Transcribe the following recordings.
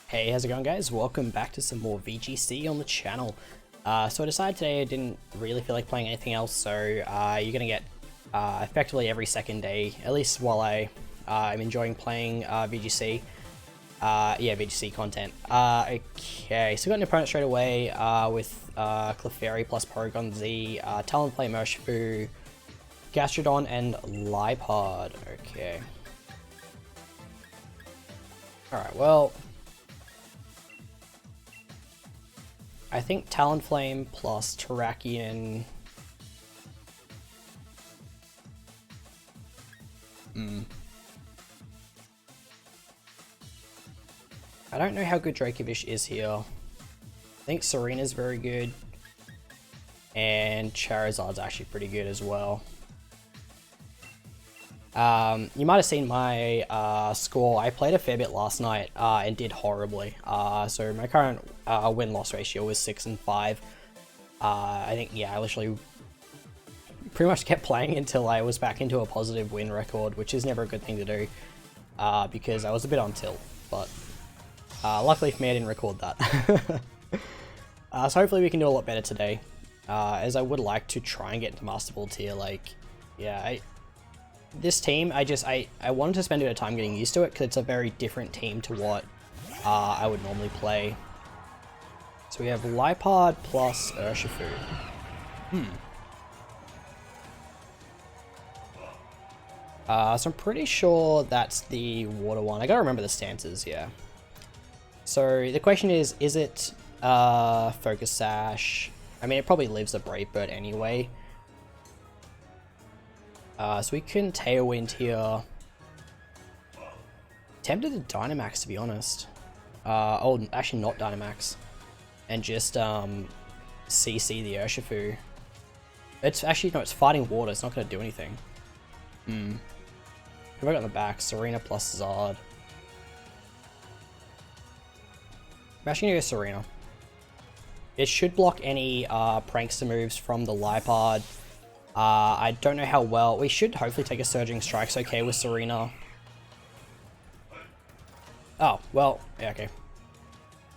Hey, how's it going, guys? Welcome back to some more VGC on the channel. So I decided today I didn't really feel like playing anything else, so you're gonna get effectively every second day, at least while I'm enjoying playing VGC. Yeah, VGC content. Okay, so we got an opponent straight away with Clefairy plus Porygon Z, Talonflame, Urshifu, Gastrodon, and Lipod. Okay. Alright, well, I think Talonflame plus Terrakion. I don't know how good Dracovish is here. I think Serena's very good. And Charizard's actually pretty good as well. You might have seen my score. I played a fair bit last night and did horribly. So my current win-loss ratio was 6 and 5. I think, yeah, I literally pretty much kept playing until I was back into a positive win record, which is never a good thing to do because I was a bit on tilt. But luckily for me, I didn't record that. So hopefully we can do a lot better today, as I would like to try and get into Master Ball tier. Like, yeah, this team, I wanted to spend a bit of time getting used to it because it's a very different team to what I would normally play. So we have Lipod plus Urshifu. So I'm pretty sure that's the water one. I gotta remember the stances, yeah. So the question is it Focus Sash? I mean, it probably lives a Brave Bird anyway. So we can Tailwind here. Tempted to Dynamax, to be honest. Oh, actually not Dynamax. And just CC the Urshifu. It's actually, no, it's fighting water. It's not going to do anything. Who have I got on the back? Serena plus Zard. I'm actually going to go Serena. It should block any Prankster moves from the Lipod. I don't know how well. We should hopefully take a Surging Strike's okay with Serena. Oh, well, yeah, okay.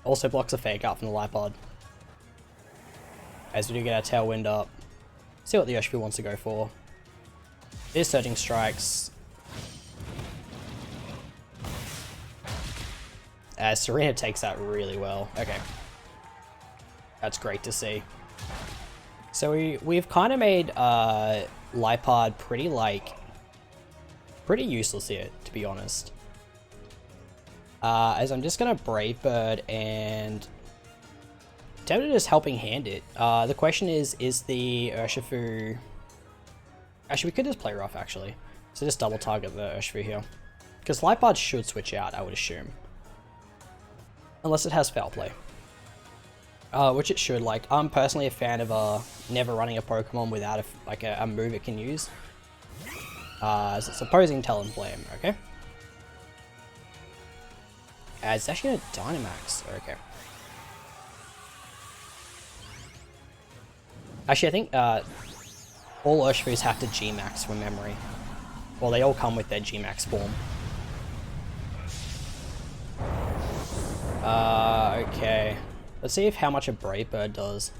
Also blocks a Fake Out from the Lipod. As we do get our Tailwind up. See what the Urshifu wants to go for. It is Surging Strikes. Serena takes that really well. Okay. That's great to see. So we've kind of made Lipod pretty useless here, to be honest. As I'm just gonna Brave Bird and tempted to just Helping Hand it. The question is the Urshifu? Actually, we could just play rough actually. So just double target the Urshifu here, because Lipod should switch out, I would assume, unless it has Foul Play. Which it should. Like, I'm personally a fan of never running a Pokemon without a move it can use. As it's opposing Talonflame, okay? It's actually a Dynamax, okay. Actually, I think all Urshifus have to G-Max from memory. Well, they all come with their G-Max form. Okay. Let's see how much a Brave Bird does.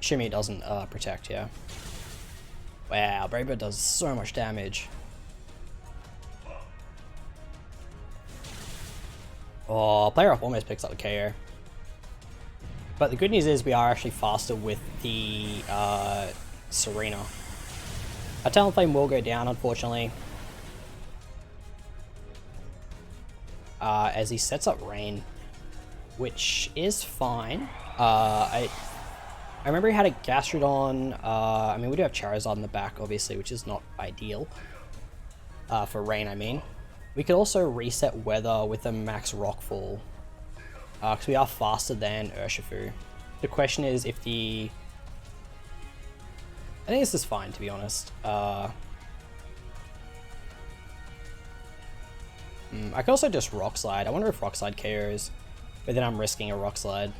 Assuming it doesn't protect, yeah. Wow, Brave Bird does so much damage. Oh, Player Off almost picks up the KO. But the good news is we are actually faster with the Serena. Our Talonflame will go down, unfortunately. As he sets up Rain, which is fine. I remember he had a Gastrodon. I mean, we do have Charizard in the back, obviously, which is not ideal. For Rain, I mean. We could also reset Weather with a max Rockfall, because we are faster than Urshifu. The question is if the... I think this is fine, to be honest. I could also just Rock Slide. I wonder if Rock Slide KOs, but then I'm risking a Rock Slide.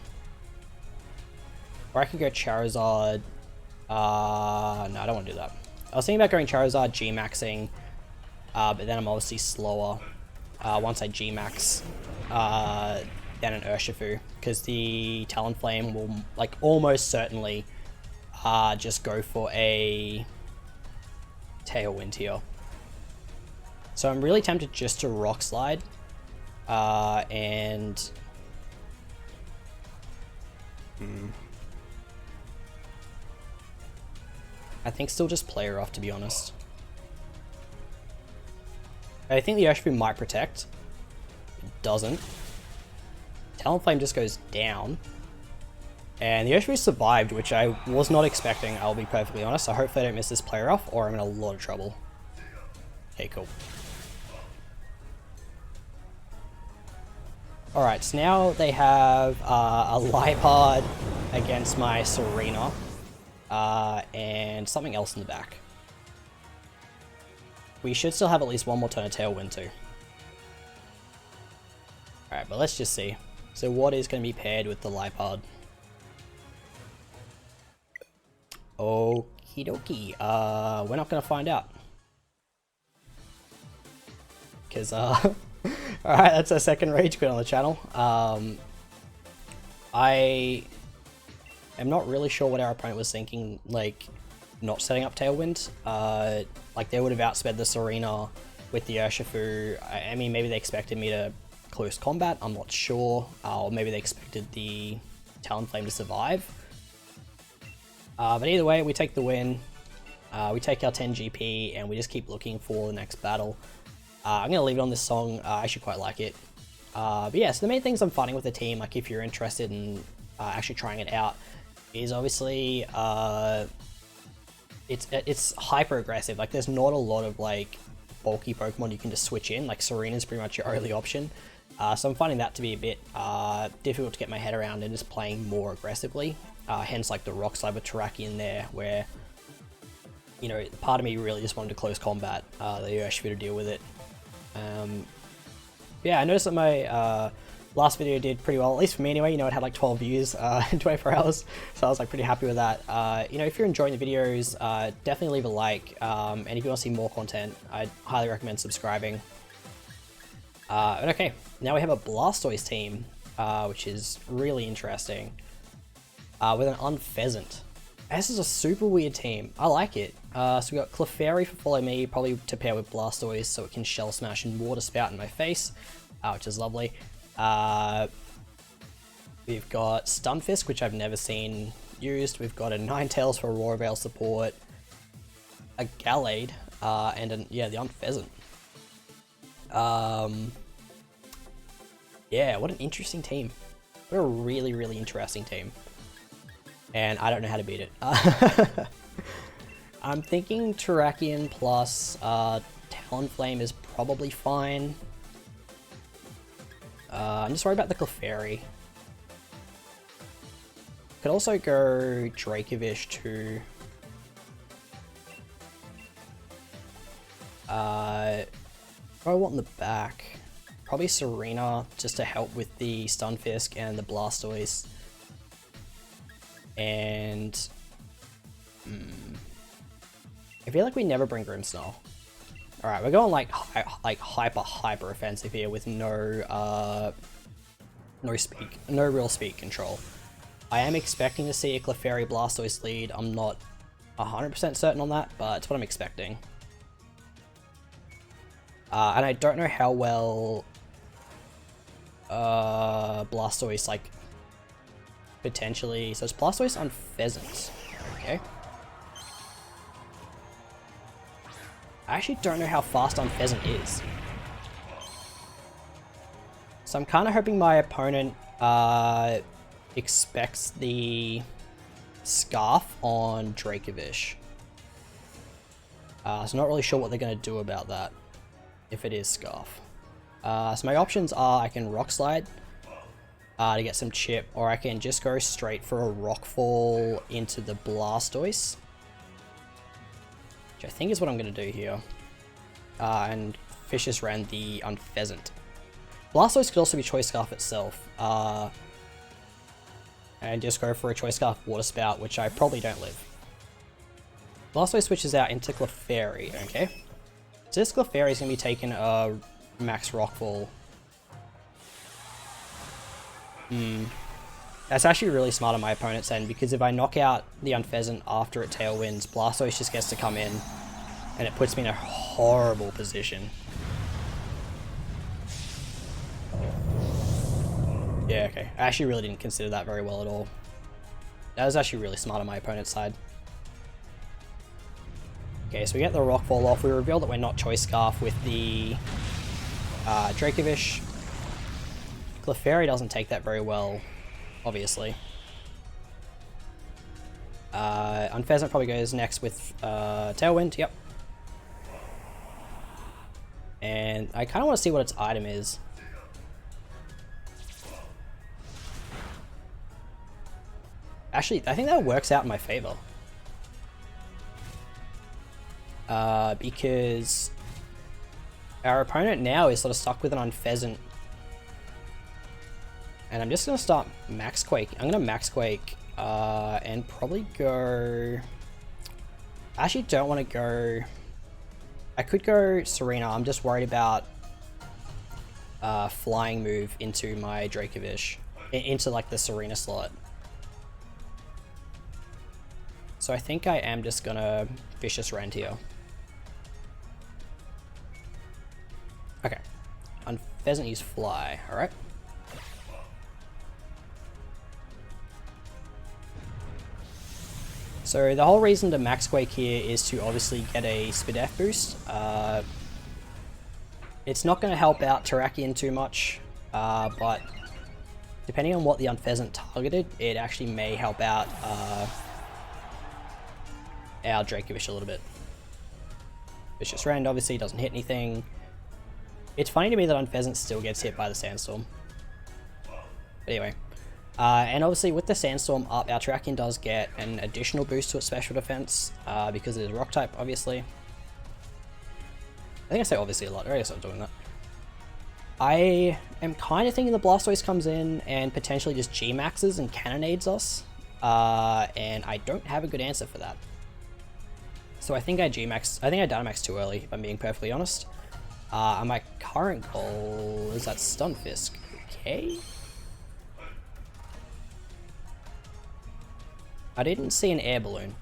Or I could go Charizard. No, I don't want to do that. I was thinking about going Charizard, G-Maxing, but then I'm obviously slower once I G-Max than an Urshifu, because the Talonflame will like almost certainly just go for a Tailwind here. So I'm really tempted just to Rock Slide and I think still just play her off, to be honest. I think the Urshifu might protect. It doesn't. Talonflame just goes down. And the Urshifu survived, which I was not expecting, I'll be perfectly honest. So hopefully I don't miss this player off, or I'm in a lot of trouble. Okay, cool. Alright, so now they have a Liepard against my Serena. And something else in the back. We should still have at least one more turn of Tailwind too. Alright, but let's just see. So what is going to be paired with the Liepard? Okie dokie. We're not going to find out. Because, alright, that's our second Rage Quit on the channel. I am not really sure what our opponent was thinking, like, not setting up Tailwind. Like, they would have outsped the Serena with the Urshifu. I mean, maybe they expected me to close combat, I'm not sure. Or maybe they expected the Talonflame to survive. But either way, we take the win. We take our 10 GP, and we just keep looking for the next battle. I'm going to leave it on this song. I actually quite like it. But yeah, so the main things I'm finding with the team, like if you're interested in actually trying it out, is obviously it's hyper aggressive. Like there's not a lot of like bulky Pokemon you can just switch in. Like Serena's pretty much your only option. So I'm finding that to be a bit difficult to get my head around and just playing more aggressively. Hence like the Rock Slide with Teraki in there, where, you know, part of me really just wanted to close combat the Urshifu to deal with it. Yeah, I noticed that my last video did pretty well, at least for me anyway. You know, it had like 12 views in 24 hours, so I was like pretty happy with that. You know, if you're enjoying the videos, definitely leave a like, and if you want to see more content, I'd highly recommend subscribing. But okay, now we have a Blastoise team, which is really interesting, with an Unpheasant. This is a super weird team. I like it. So we got Clefairy for Follow Me, probably to pair with Blastoise so it can Shell Smash and Water Spout in my face, which is lovely. We've got Stunfisk, which I've never seen used. We've got a Ninetales for Aurora Veil support, a Gallade, and yeah, the Unpheasant. Yeah, what an interesting team. What a really, really interesting team. And I don't know how to beat it. I'm thinking Terrakion plus Talonflame is probably fine. I'm just worried about the Clefairy. Could also go Dracovish too. What do I want in the back? Probably Serena, just to help with the Stunfisk and the Blastoise. And I feel like we never bring Grimmsnarl. Alright, we're going like hyper offensive here with no real speed control. I am expecting to see a Clefairy Blastoise lead. I'm not 100% certain on that, but it's what I'm expecting. And I don't know how well Blastoise like potentially. So it's Blastoise on Pheasants. Okay. I actually don't know how fast Unpheasant is. So I'm kind of hoping my opponent expects the Scarf on Dracovish. So I'm not really sure what they're going to do about that, if it is Scarf. So my options are I can Rock Slide to get some chip, or I can just go straight for a Rockfall into the Blastoise, which I think is what I'm going to do here. And Fishes ran the Unpheasant. Blastoise could also be Choice Scarf itself. And just go for a Choice Scarf Water Spout, which I probably don't live. Blastoise switches out into Clefairy, okay? So this Clefairy is going to be taking a Max Rockfall. That's actually really smart on my opponent's end, because if I knock out the Unpheasant after it Tailwinds, Blastoise just gets to come in, and it puts me in a horrible position. Yeah, okay. I actually really didn't consider that very well at all. That was actually really smart on my opponent's side. Okay, so we get the Rock Fall off. We reveal that we're not Choice Scarf with the Dracovish. Clefairy doesn't take that very well, obviously. Unpheasant probably goes next with Tailwind, yep. And I kind of want to see what its item is. Actually, I think that works out in my favor. Because our opponent now is sort of stuck with an Unpheasant. And I'm just going to start Max Quake. I'm going to Max Quake and probably go... I actually don't want to go... I could go Serena. I'm just worried about flying move into my Dracovish. Into like the Serena slot. So I think I am just going to Vicious Rend here. Okay. Unpheasant use Fly. Alright. So the whole reason to Max Quake here is to obviously get a Spadef boost. It's not going to help out Terrakion too much, but depending on what the Unpheasant targeted, it actually may help out our Dracovish a little bit. Vicious Rend obviously doesn't hit anything. It's funny to me that Unpheasant still gets hit by the Sandstorm. But anyway. And obviously with the Sandstorm up, our Terrakion does get an additional boost to its special defense, because it is Rock type, obviously. I think I say obviously a lot, I already stopped doing that. I am kind of thinking the Blastoise comes in and potentially just G-Maxes and Cannonades us, and I don't have a good answer for that. So I think I Dynamax too early, if I'm being perfectly honest. And my current goal is that Stunfisk, okay? I didn't see an air balloon.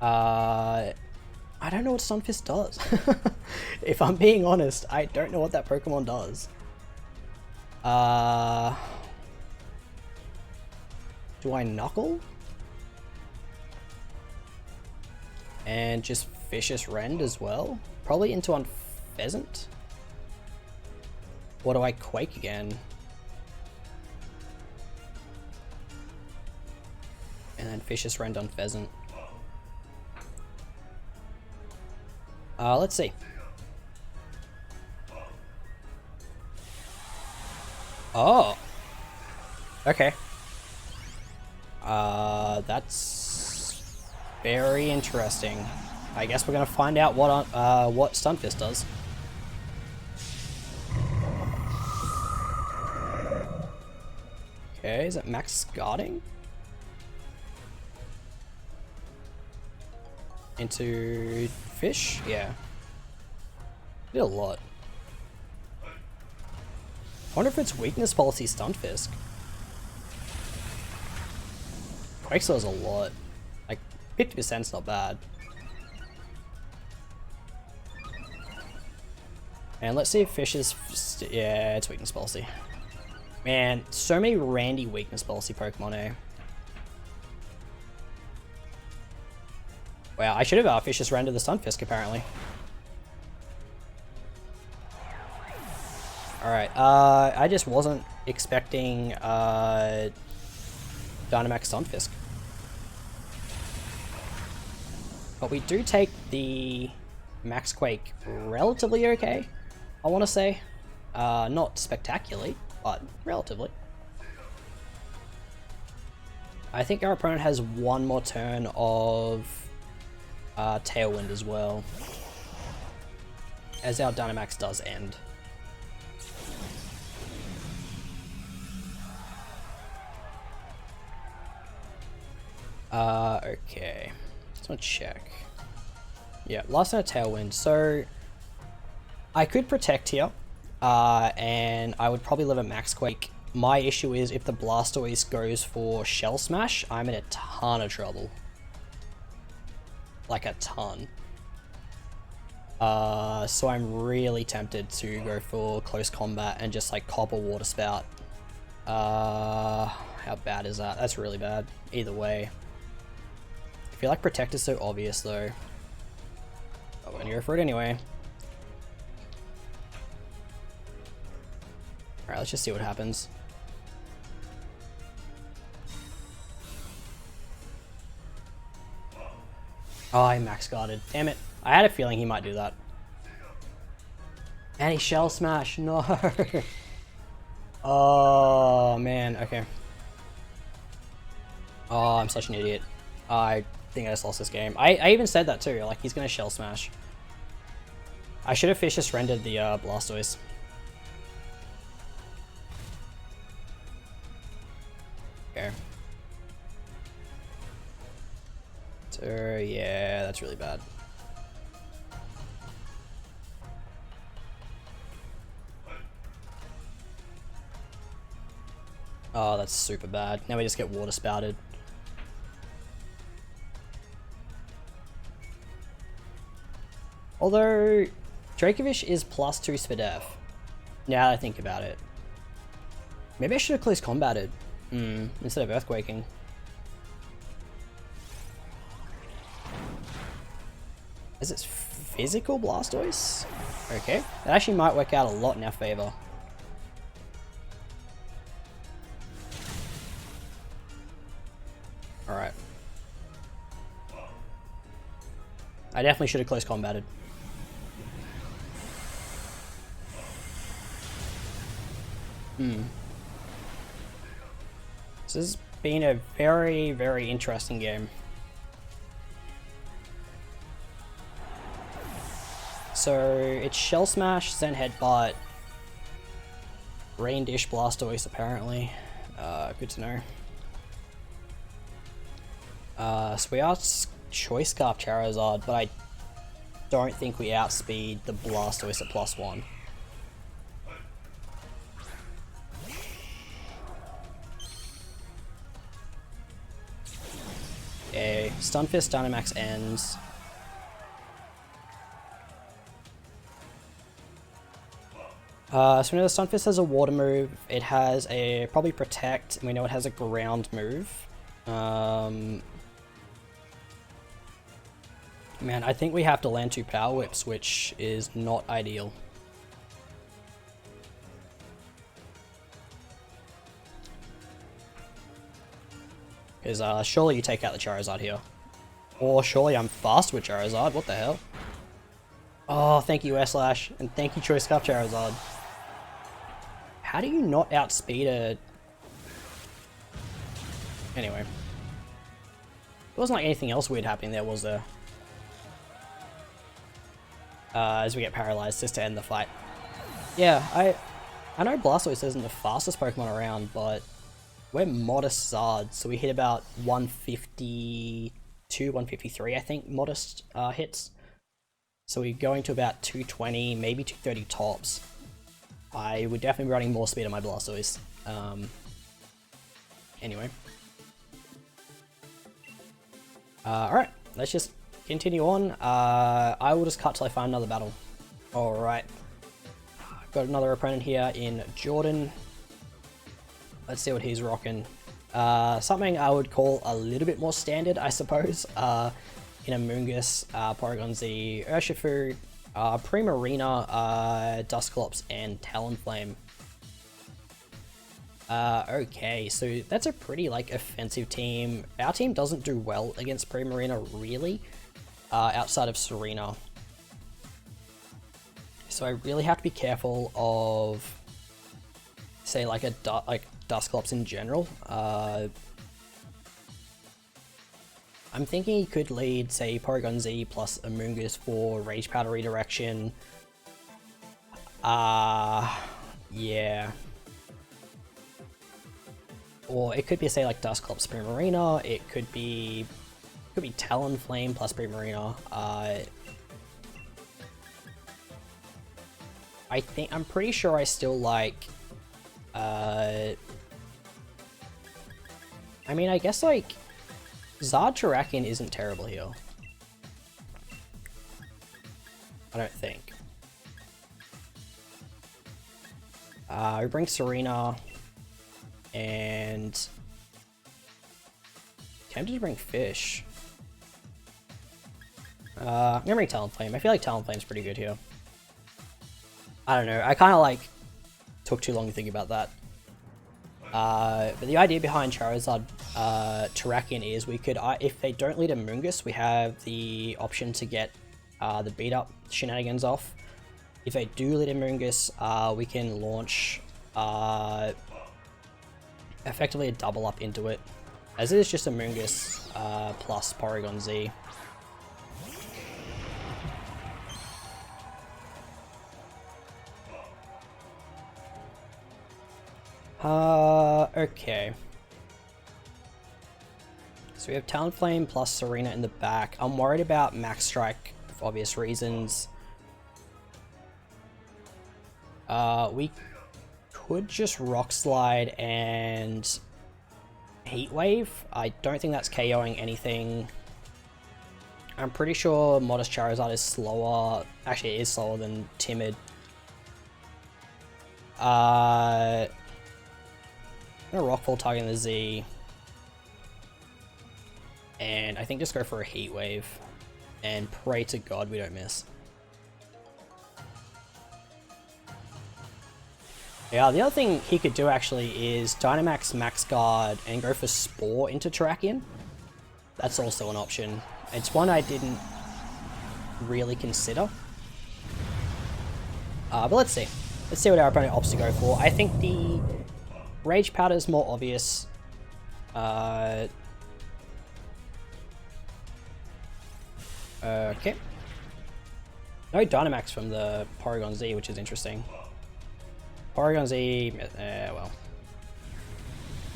I don't know what Stunfisk does. If I'm being honest, I don't know what that Pokemon does. Do I Knuckle? And just Vicious Rend as well? Probably into Unpheasant? Or do I Quake again? And then Vicious Rend on Pheasant. Let's see. Oh! Okay. That's very interesting. I guess we're gonna find out what Stunfisk does. Okay, is it max guarding? Into fish? Yeah. Did a lot. I wonder if it's weakness policy Stunfisk. Quakeslow's a lot. Like, 50%'s not bad. And let's see if fish is... yeah, it's weakness policy. Man, so many randy weakness policy Pokemon, eh? Wow, I should have Vicious Rend to the Stunfisk, apparently. Alright, I just wasn't expecting Dynamax Stunfisk. But we do take the Max Quake relatively okay, I want to say. Not spectacularly, but relatively. I think our opponent has one more turn of Tailwind as well, as our Dynamax does end. Okay. Let's not check. Yeah, last turn of Tailwind. So I could protect here, and I would probably live a Max Quake. My issue is if the Blastoise goes for Shell Smash, I'm in a ton of trouble. Like a ton. So I'm really tempted to go for Close Combat and just like cop a Water Spout. How bad is that? That's really bad. Either way. I feel like Protect is so obvious though. I'm gonna go for it anyway. Alright, let's just see what happens. Oh, I max guarded. Damn it. I had a feeling he might do that. And he Shell Smash. No. Oh, man. Okay. Oh, I'm such an idiot. I think I just lost this game. I even said that too. Like, he's going to Shell Smash. I should have just rendered the Blastoise. Okay. So, yeah, that's really bad. Oh, that's super bad. Now we just get Water Spouted. Although, Dracovish is +2 Svidef. Now that I think about it. Maybe I should have Close Combated. Instead of Earthquaking. Is it physical Blastoise? Okay, that actually might work out a lot in our favor. Alright. I definitely should have Close Combated. This has been a very, very interesting game. So it's Shell Smash, Zen Headbutt, Rain Dish Blastoise apparently. Good to know. So we are Choice Scarf Charizard, but I don't think we outspeed the Blastoise at +1. Okay, Stunfisk Dynamax ends. So we know the Stunfisk has a water move, it has a probably Protect, and we know it has a ground move. Man, I think we have to land 2 Power Whips, which is not ideal. Because surely you take out the Charizard here. Or surely I'm fast with Charizard, what the hell? Oh, thank you S-Slash, and thank you Choice Scarf Charizard. How do you not outspeed a... Anyway. It wasn't like anything else weird happening there, was there? As we get paralyzed just to end the fight. Yeah, I know Blastoise isn't the fastest Pokemon around, but we're modest Zards, so we hit about 152, 153, I think, modest hits. So we're going to about 220, maybe 230 tops. I would definitely be running more speed on my Blastoise. Anyway. Alright, let's just continue on. I will just cut till I find another battle. Alright. Got another opponent here in Jordan. Let's see what he's rocking. Something I would call a little bit more standard, I suppose. In Amoonguss, Porygon Z, Urshifu, Primarina, Dusclops, and Talonflame. Okay, so that's a pretty, like, offensive team. Our team doesn't do well against Primarina, really, outside of Serena. So I really have to be careful of, say, like, Dusclops in general. I'm thinking he could lead, say, Porygon Z plus Amoonguss for Rage Powder Redirection. Yeah. Or it could be, say, like Dusclops Primarina. It could be Talonflame plus Primarina. I'm pretty sure I still like, I mean, I guess like, Zard Terrakion isn't terrible here. I don't think. We bring Serena, and tempted to bring Fish. I'm gonna bring Talonflame. I feel like Talonflame's pretty good here. I don't know. I kind of like took too long to think about that. But the idea behind Charizard Terrakion is we could, if they don't lead a Mungus, we have the option to get the beat up shenanigans off. If they do lead a Mungus, we can launch effectively a double up into it, as it is just a Mungus plus Porygon Z. Okay. So we have Talonflame plus Serena in the back. I'm worried about Max Strike for obvious reasons. We could just Rock Slide and Heat Wave. I don't think that's KOing anything. I'm pretty sure Modest Charizard is slower. Actually, it is slower than Timid. I'm gonna Rockfall targeting the Z. And I think just go for a Heat Wave. And pray to God we don't miss. Yeah, the other thing he could do actually is Dynamax Max Guard and go for Spore into Terrakion. That's also an option. It's one I didn't really consider. But let's see. Let's see what our opponent opts to go for. I think the Rage Powder is more obvious. Okay. No Dynamax from the Porygon Z, which is interesting. Porygon Z, well.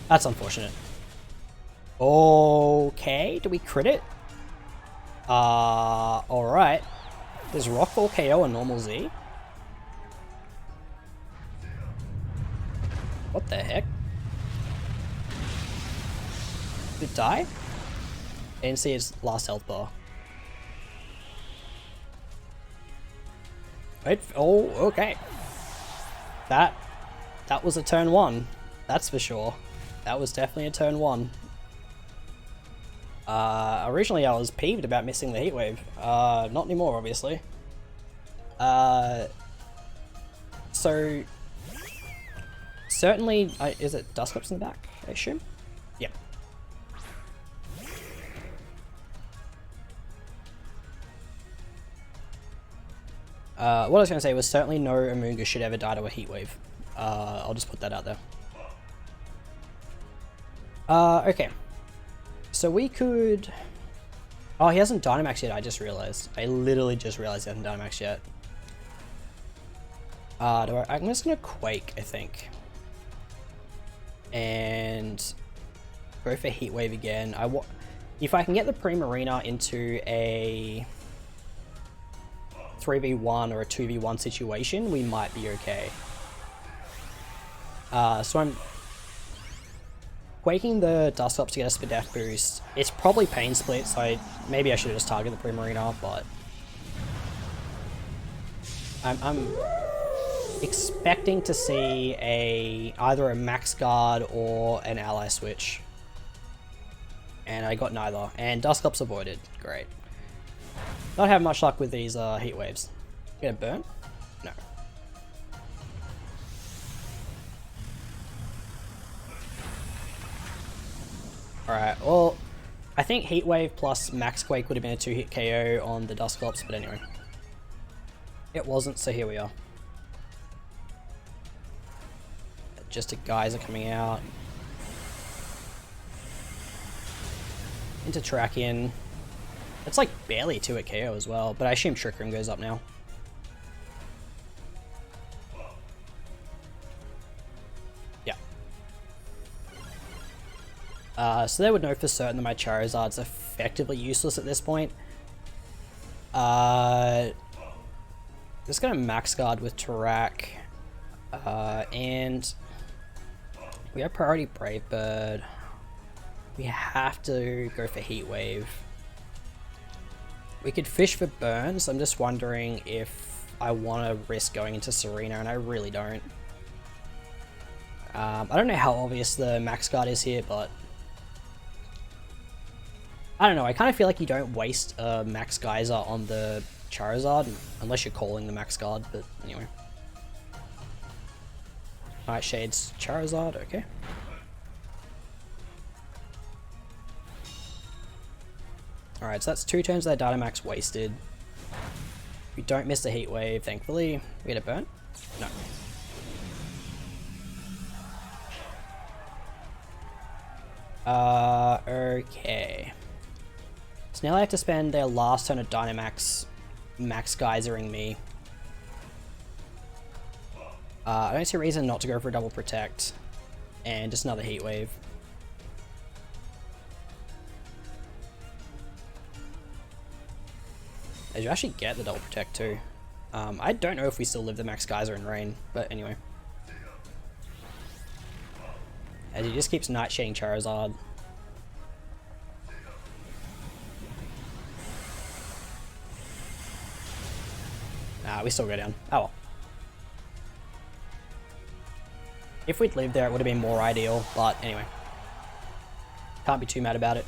That's unfortunate. Okay, do we crit it? Alright. Does Rockfall KO a normal Z? What the heck? Did it die? I didn't see its last health bar. Wait, oh, okay. That was a turn 1. That's for sure. That was definitely a turn 1. Originally I was peeved about missing the Heat Wave. Not anymore, obviously. So certainly, is it Dusclops in the back, I assume? Yeah. What I was going to say was certainly no Amoonguss should ever die to a Heat Wave. I'll just put that out there. Okay. So we could... Oh, he hasn't Dynamaxed yet, I just realized. I literally just realized he hasn't Dynamaxed yet. I'm just going to Quake, I think. And go for Heat Wave again. If I can get the Primarina into a 3v1 or a 2v1 situation, we might be okay. So I'm Quaking the Dusclops to get a Spadef boost. It's probably Pain Split, so maybe I should have just targeted the Primarina, but I'm expecting to see either a Max Guard or an Ally Switch. And I got neither. And Dusclops avoided. Great. Not having much luck with these Heat Waves. Get a burn? No. Alright, well, I think Heat Wave plus Max Quake would have been a 2-hit KO on the Dusclops, but anyway. It wasn't, so here we are. Just a Geyser coming out. Into Terrakion. It's like barely 2-hit KO as well, but I assume Trick Room goes up now. Yeah. So they would know for certain that my Charizard's effectively useless at this point. Just gonna max guard with Tarak. And we have priority Brave Bird. We have to go for Heat Wave. We could fish for burns. I'm just wondering if I want to risk going into Serena, and I really don't. I don't know how obvious the max guard is here, but I don't know. I kind of feel like you don't waste a max geyser on the Charizard unless you're calling the max guard, but anyway. Nightshade's Charizard, okay. Alright, so that's 2 turns of that Dynamax wasted. We don't miss the Heat Wave, thankfully. We get a burn? No. Okay. So now I have to spend their last turn of Dynamax max geysering me. I don't see a reason not to go for a double protect. And just another Heat Wave. As you actually get the double protect too. I don't know if we still live the max geyser in rain, but anyway. As he just keeps nightshading Charizard. Nah, we still go down. Oh well. If we'd lived there, it would have been more ideal, but anyway. Can't be too mad about it.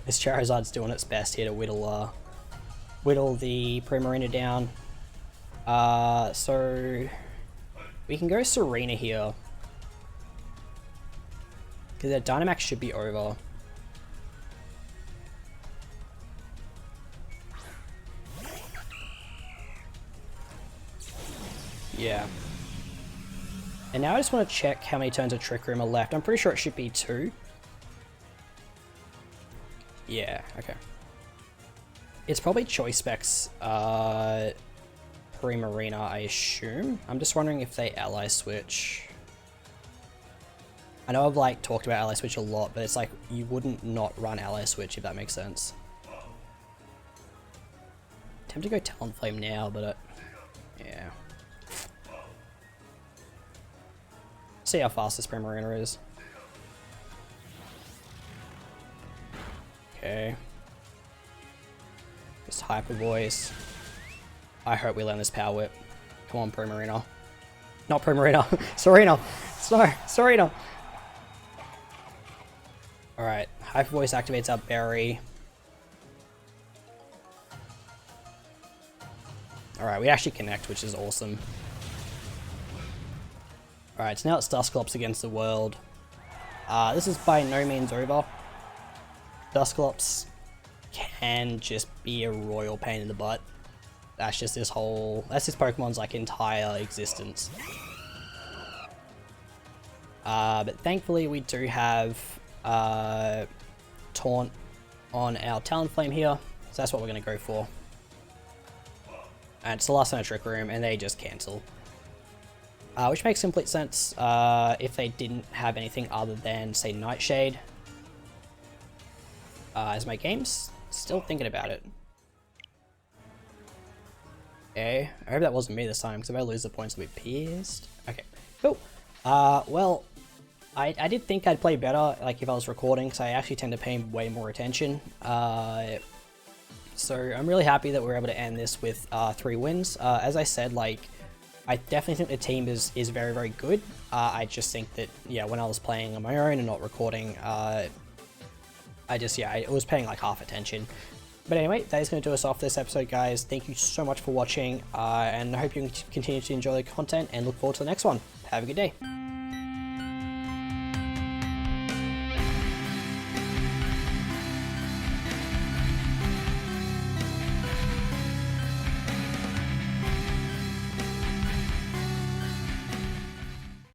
This Charizard's doing its best here to whittle the Primarina down. So we can go Serena here. Because their Dynamax should be over. Yeah. And now I just want to check how many turns of Trick Room are left. I'm pretty sure it should be 2. Yeah, okay. It's probably Choice Specs Primarina, I assume. I'm just wondering if they ally switch. I know I've like talked about ally switch a lot, but it's like you wouldn't not run ally switch if that makes sense. Tempted to go Talonflame now, but yeah. See how fast this Primarina is. Okay. Just Hyper Voice. I hope we learn this Power Whip. Come on, Primarina. Not Primarina. Serena. Sorry, Serena. Alright. Hyper Voice activates our Berry. Alright, we actually connect, which is awesome. Alright, so now it's Dusclops against the world. This is by no means over. Dusclops can just be a royal pain in the butt. That's just this whole... That's this Pokemon's like entire existence. But thankfully we do have Taunt on our Talonflame here. So that's what we're going to go for. And it's the last turn of Trick Room and they just cancel. Which makes complete sense if they didn't have anything other than, say, Nightshade. As my game's still thinking about it. Okay, I hope that wasn't me this time, because if I lose the points I'll be pissed. Okay, cool. Well, I did think I'd play better, like, if I was recording, because I actually tend to pay way more attention. So I'm really happy that we're able to end this with 3 wins. As I said, like, I definitely think the team is very, very good. I just think that, yeah, when I was playing on my own and not recording, I was paying like half attention. But anyway, that is going to do us off this episode, guys. Thank you so much for watching, and I hope you continue to enjoy the content and look forward to the next one. Have a good day.